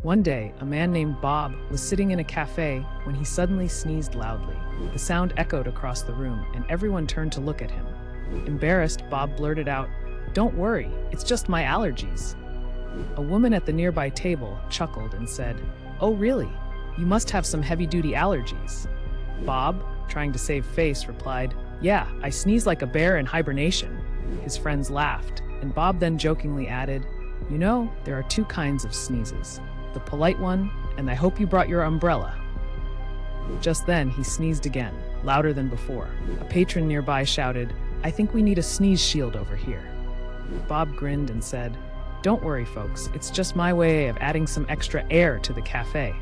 One day, a man named Bob was sitting in a cafe when he suddenly sneezed loudly. The sound echoed across the room, and everyone turned to look at him. Embarrassed, Bob blurted out, "Don't worry, it's just my allergies." A woman at the nearby table chuckled and said, "Oh really? You must have some heavy-duty allergies." Bob, trying to save face, replied, "Yeah, I sneeze like a bear in hibernation." His friends laughed, and Bob then jokingly added, "You know, there are two kinds of sneezes. The polite one, and I hope you brought your umbrella." Just then, he sneezed again, louder than before. A patron nearby shouted, "I think we need a sneeze shield over here." Bob grinned and said, "Don't worry, folks, it's just my way of adding some extra air to the cafe."